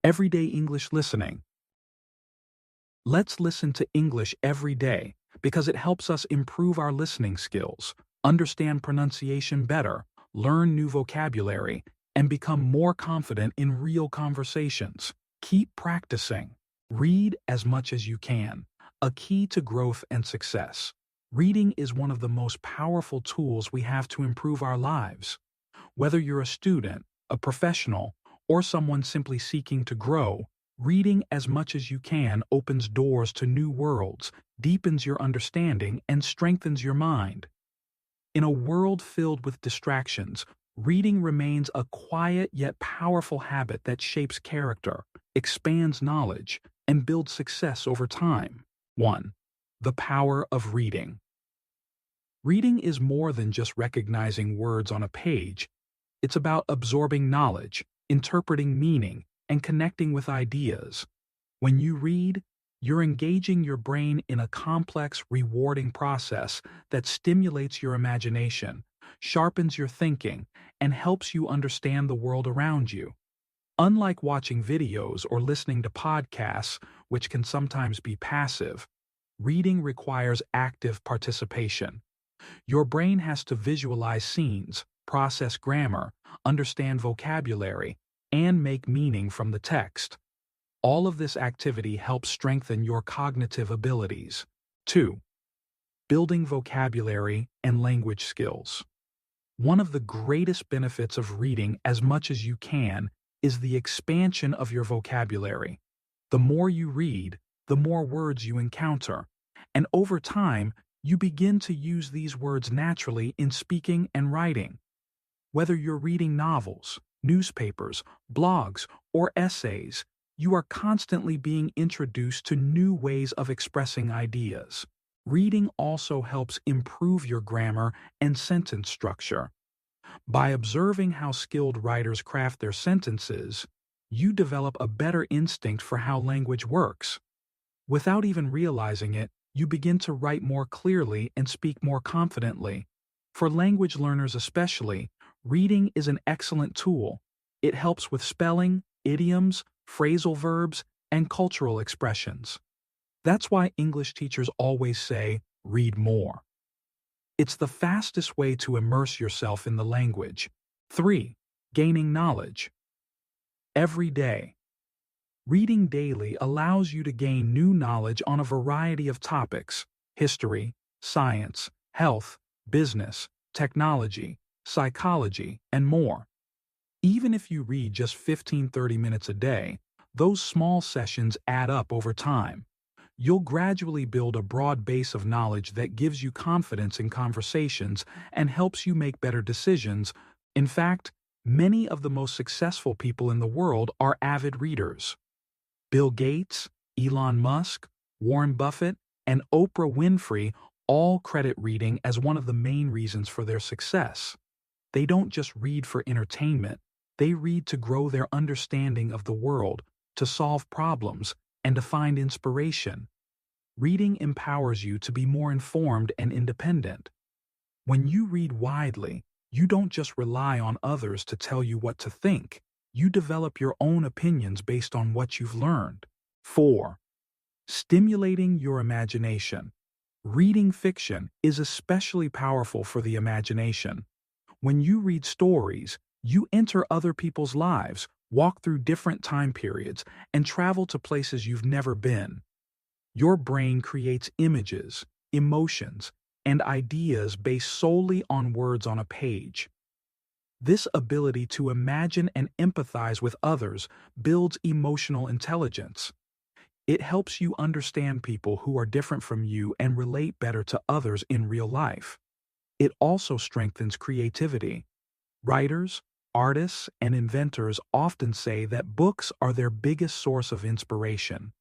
Everyday English listening. Let's listen to English every day because it helps us improve our listening skills, understand pronunciation better, learn new vocabulary, and become more confident in real conversations. Keep practicing. Read as much as you can, a key to growth and success. Reading is one of the most powerful tools we have to improve our lives. Whether you're a student, a professional, or someone simply seeking to grow, reading as much as you can opens doors to new worlds, deepens your understanding, and strengthens your mind. In a world filled with distractions, reading remains a quiet yet powerful habit that shapes character, expands knowledge, and builds success over time. 1. The power of reading. Reading is more than just recognizing words on a page. It's about absorbing knowledge, interpreting meaning, and connecting with ideas. When you read, you're engaging your brain in a complex, rewarding process that stimulates your imagination, sharpens your thinking, and helps you understand the world around you. Unlike watching videos or listening to podcasts, which can sometimes be passive, reading requires active participation. Your brain has to visualize scenes, process grammar, understand vocabulary, and make meaning from the text. All of this activity helps strengthen your cognitive abilities. 2. Building vocabulary and language skills. One of the greatest benefits of reading as much as you can is the expansion of your vocabulary. The more you read, the more words you encounter, and over time, you begin to use these words naturally in speaking and writing. Whether you're reading novels, newspapers, blogs, or essays, you are constantly being introduced to new ways of expressing ideas. Reading also helps improve your grammar and sentence structure. By observing how skilled writers craft their sentences, you develop a better instinct for how language works. Without even realizing it, you begin to write more clearly and speak more confidently. For language learners especially, reading is an excellent tool. It helps with spelling, idioms, phrasal verbs, and cultural expressions. That's why English teachers always say, read more. It's the fastest way to immerse yourself in the language. 3. Gaining knowledge. Every day. Reading daily allows you to gain new knowledge on a variety of topics: history, science, health, business, technology, psychology, and more. Even if you read just 15-30 minutes a day, those small sessions add up over time. You'll gradually build a broad base of knowledge that gives you confidence in conversations and helps you make better decisions. In fact, many of the most successful people in the world are avid readers. Bill Gates, Elon Musk, Warren Buffett, and Oprah Winfrey all credit reading as one of the main reasons for their success. They don't just read for entertainment, they read to grow their understanding of the world, to solve problems, and to find inspiration. Reading empowers you to be more informed and independent. When you read widely, you don't just rely on others to tell you what to think. You develop your own opinions based on what you've learned. 4. Stimulating your imagination. Reading fiction is especially powerful for the imagination. When you read stories, you enter other people's lives, walk through different time periods, and travel to places you've never been. Your brain creates images, emotions, and ideas based solely on words on a page. This ability to imagine and empathize with others builds emotional intelligence. It helps you understand people who are different from you and relate better to others in real life. It also strengthens creativity. Writers, artists, and inventors often say that books are their biggest source of inspiration.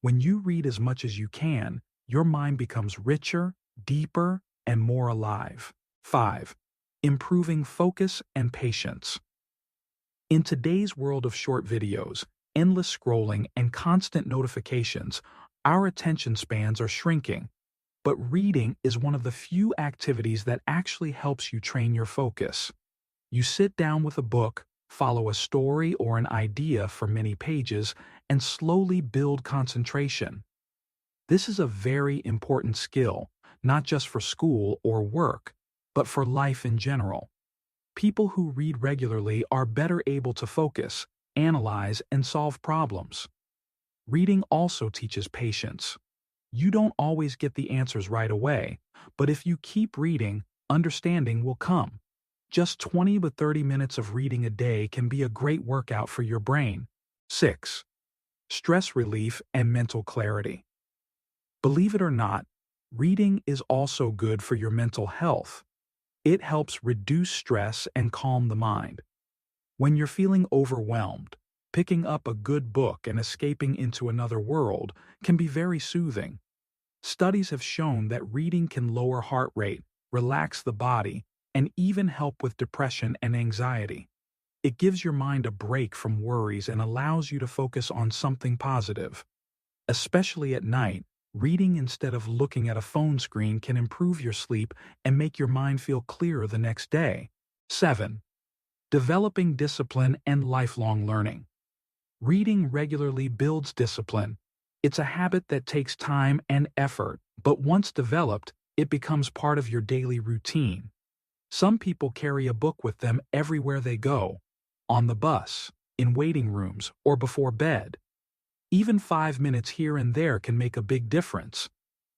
When you read as much as you can, your mind becomes richer, deeper, and more alive. 5. Improving focus and patience. In today's world of short videos, endless scrolling, and constant notifications, our attention spans are shrinking. But reading is one of the few activities that actually helps you train your focus. You sit down with a book, follow a story or an idea for many pages, and slowly build concentration. This is a very important skill, not just for school or work, but for life in general. People who read regularly are better able to focus, analyze, and solve problems. Reading also teaches patience. You don't always get the answers right away, but if you keep reading, understanding will come. Just 20 to 30 minutes of reading a day can be a great workout for your brain. 6. Stress relief and mental clarity. Believe it or not, reading is also good for your mental health. It helps reduce stress and calm the mind. When you're feeling overwhelmed, picking up a good book and escaping into another world can be very soothing. Studies have shown that reading can lower heart rate, relax the body, and even help with depression and anxiety. It gives your mind a break from worries and allows you to focus on something positive. Especially at night, reading instead of looking at a phone screen can improve your sleep and make your mind feel clearer the next day. 7. Developing discipline and lifelong learning. Reading regularly builds discipline. It's a habit that takes time and effort, but once developed, it becomes part of your daily routine. Some people carry a book with them everywhere they go, on the bus, in waiting rooms, or before bed. Even 5 minutes here and there can make a big difference.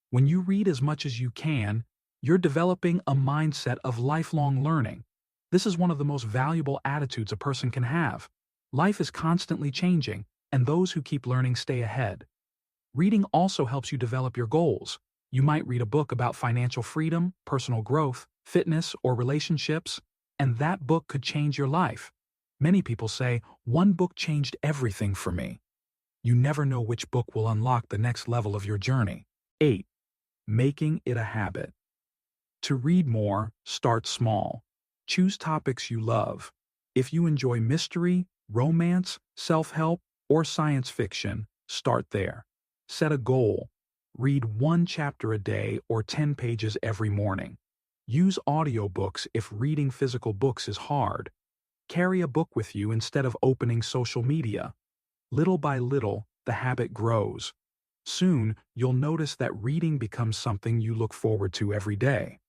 When you read as much as you can, you're developing a mindset of lifelong learning. This is one of the most valuable attitudes a person can have. Life is constantly changing, and those who keep learning stay ahead. Reading also helps you develop your goals. You might read a book about financial freedom, personal growth, fitness, or relationships, and that book could change your life. Many people say, "One book changed everything for me." You never know which book will unlock the next level of your journey. 8. Making it a habit. To read more, start small. Choose topics you love. If you enjoy mystery, romance, self-help, or science fiction, start there. Set a goal. Read 1 chapter a day or 10 pages every morning. Use audiobooks if reading physical books is hard. Carry a book with you instead of opening social media. Little by little, the habit grows. Soon, you'll notice that reading becomes something you look forward to every day.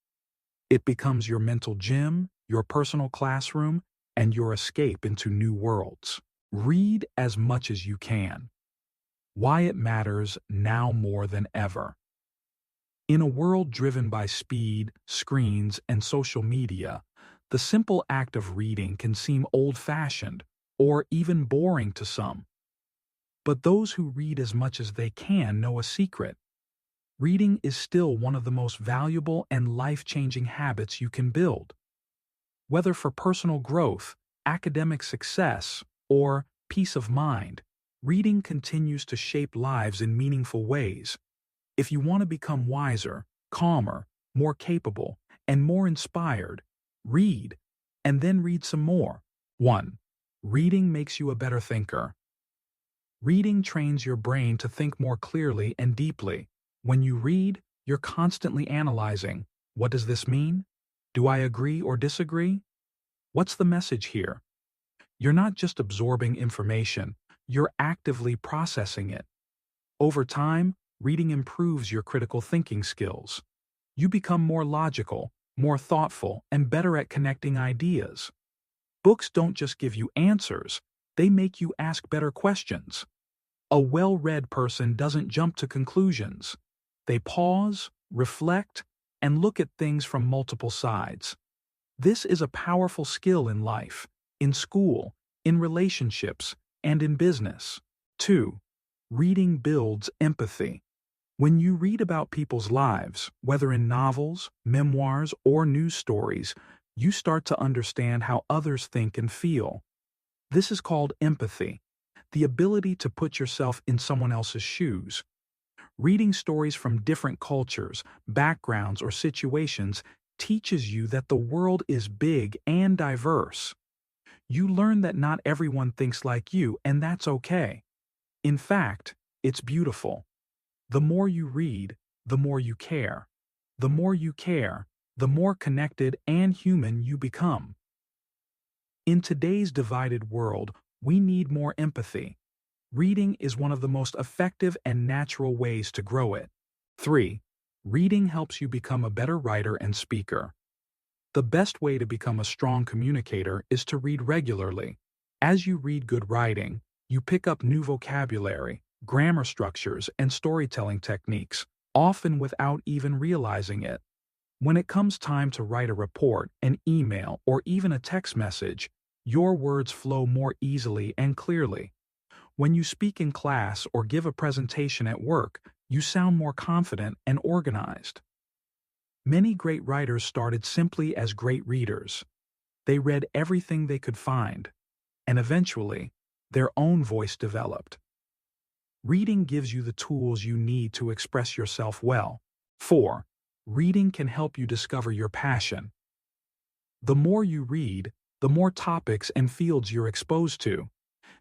It becomes your mental gym, your personal classroom, and your escape into new worlds. Read as much as you can. Why it matters now more than ever. In a world driven by speed, screens, and social media, the simple act of reading can seem old-fashioned or even boring to some. But those who read as much as they can know a secret. Reading is still one of the most valuable and life-changing habits you can build. Whether for personal growth, academic success, or peace of mind, reading continues to shape lives in meaningful ways. If you want to become wiser, calmer, more capable, and more inspired, read, and then read some more. 1. Reading makes you a better thinker. Reading trains your brain to think more clearly and deeply. When you read, you're constantly analyzing. What does this mean? Do I agree or disagree? What's the message here? You're not just absorbing information, you're actively processing it. Over time, reading improves your critical thinking skills. You become more logical, more thoughtful, and better at connecting ideas. Books don't just give you answers, they make you ask better questions. A well-read person doesn't jump to conclusions. They pause, reflect, and look at things from multiple sides. This is a powerful skill in life, in school, in relationships, and in business. 2. Reading builds empathy. When you read about people's lives, whether in novels, memoirs, or news stories, you start to understand how others think and feel. This is called empathy, the ability to put yourself in someone else's shoes. Reading stories from different cultures, backgrounds, or situations teaches you that the world is big and diverse. You learn that not everyone thinks like you, and that's okay. In fact, it's beautiful. The more you read, the more you care. The more you care, the more connected and human you become. In today's divided world, we need more empathy. Reading is one of the most effective and natural ways to grow it. 3. Reading helps you become a better writer and speaker. The best way to become a strong communicator is to read regularly. As you read good writing, you pick up new vocabulary, grammar structures, and storytelling techniques, often without even realizing it. When it comes time to write a report, an email, or even a text message, your words flow more easily and clearly. When you speak in class or give a presentation at work, you sound more confident and organized. Many great writers started simply as great readers. They read everything they could find, and eventually, their own voice developed. Reading gives you the tools you need to express yourself well. 4. Reading can help you discover your passion. The more you read, the more topics and fields you're exposed to.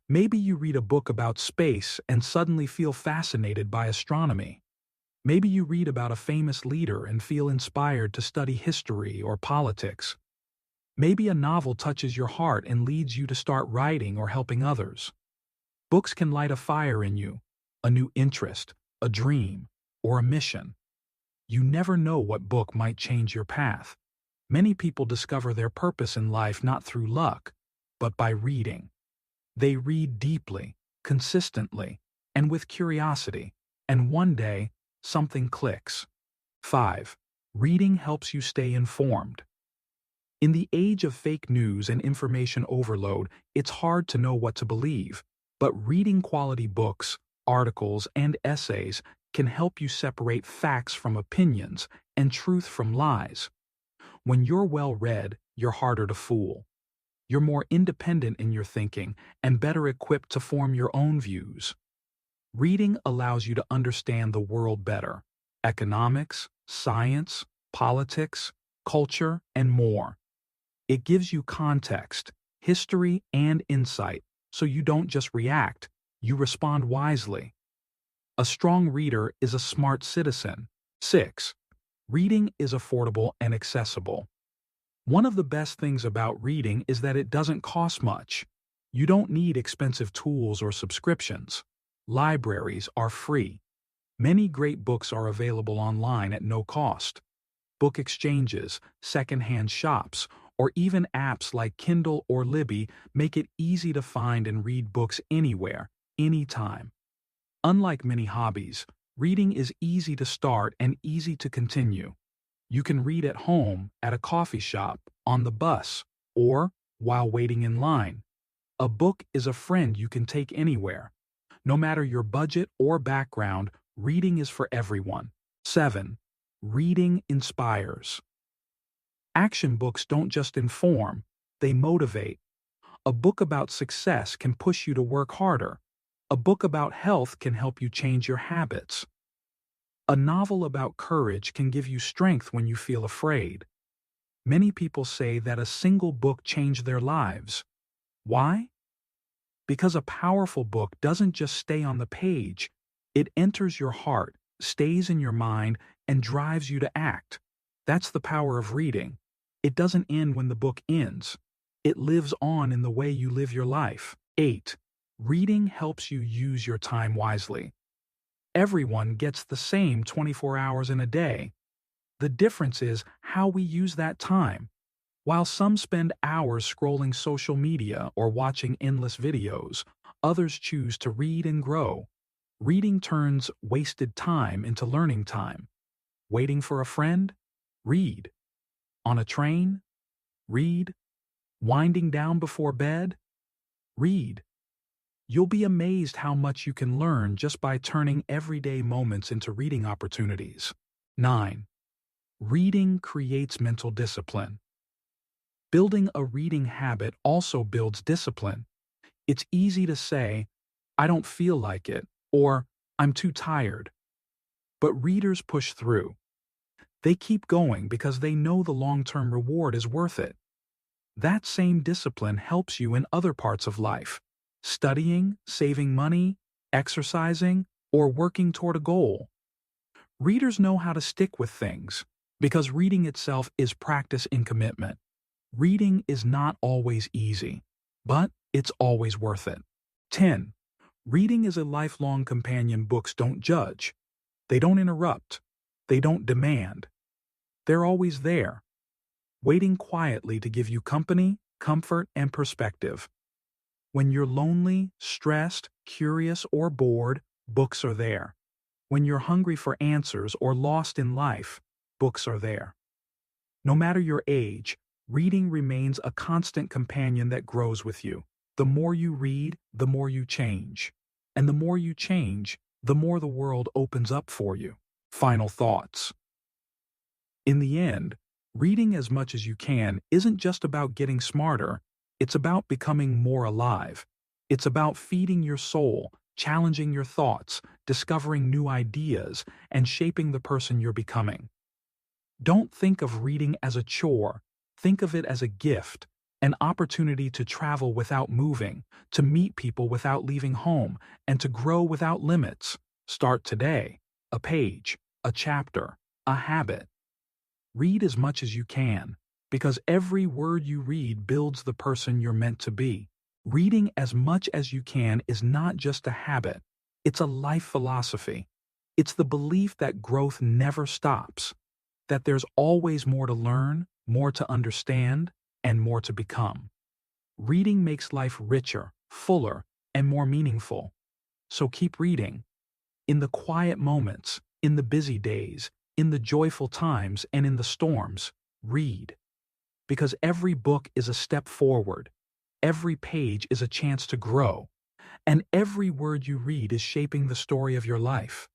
Maybe you read a book about space and suddenly feel fascinated by astronomy. Maybe you read about a famous leader and feel inspired to study history or politics. Maybe a novel touches your heart and leads you to start writing or helping others. Books can light a fire in you, a new interest, a dream, or a mission. You never know what book might change your path. Many people discover their purpose in life not through luck, but by reading. They read deeply, consistently, and with curiosity, and one day, something clicks. 5. Reading helps you stay informed. In the age of fake news and information overload, it's hard to know what to believe, but reading quality books, articles, and essays can help you separate facts from opinions and truth from lies. When you're well-read, you're harder to fool. You're more independent in your thinking and better equipped to form your own views. Reading allows you to understand the world better: economics, science, politics, culture, and more. It gives you context, history, and insight, so you don't just react, you respond wisely. A strong reader is a smart citizen. 6. Reading is affordable and accessible. One of the best things about reading is that it doesn't cost much. You don't need expensive tools or subscriptions. Libraries are free. Many great books are available online at no cost. Book exchanges, secondhand shops, or even apps like Kindle or Libby make it easy to find and read books anywhere, anytime. Unlike many hobbies, reading is easy to start and easy to continue. You can read at home, at a coffee shop, on the bus, or while waiting in line. A book is a friend you can take anywhere. No matter your budget or background, reading is for everyone. 7. Reading inspires. Action books don't just inform, they motivate. A book about success can push you to work harder. A book about health can help you change your habits. A novel about courage can give you strength when you feel afraid. Many people say that a single book changed their lives. Why? Because a powerful book doesn't just stay on the page. It enters your heart, stays in your mind, and drives you to act. That's the power of reading. It doesn't end when the book ends. It lives on in the way you live your life. 8. Reading helps you use your time wisely. Everyone gets the same 24 hours in a day. The difference is how we use that time. While some spend hours scrolling social media or watching endless videos, others choose to read and grow. Reading turns wasted time into learning time. Waiting for a friend? Read. On a train? Read. Winding down before bed? Read. You'll be amazed how much you can learn just by turning everyday moments into reading opportunities. 9. Reading creates mental discipline. Building a reading habit also builds discipline. It's easy to say, "I don't feel like it," or "I'm too tired." But readers push through. They keep going because they know the long-term reward is worth it. That same discipline helps you in other parts of life: studying, saving money, exercising, or working toward a goal. Readers know how to stick with things because reading itself is practice in commitment. Reading is not always easy, but it's always worth it. 10. Reading is a lifelong companion. Books don't judge. They don't interrupt. They don't demand. They're always there, waiting quietly to give you company, comfort, and perspective. When you're lonely, stressed, curious, or bored, books are there. When you're hungry for answers or lost in life, books are there. No matter your age, reading remains a constant companion that grows with you. The more you read, the more you change. And the more you change, the more the world opens up for you. Final thoughts. In the end, reading as much as you can isn't just about getting smarter, it's about becoming more alive. It's about feeding your soul, challenging your thoughts, discovering new ideas, and shaping the person you're becoming. Don't think of reading as a chore. Think of it as a gift, an opportunity to travel without moving, to meet people without leaving home, and to grow without limits. Start today. A page, a chapter, a habit. Read as much as you can, because every word you read builds the person you're meant to be. Reading as much as you can is not just a habit, it's a life philosophy. It's the belief that growth never stops, that there's always more to learn, more to understand, and more to become. Reading makes life richer, fuller, and more meaningful. So keep reading. In the quiet moments, in the busy days, in the joyful times, and in the storms, read. Because every book is a step forward, every page is a chance to grow, and every word you read is shaping the story of your life.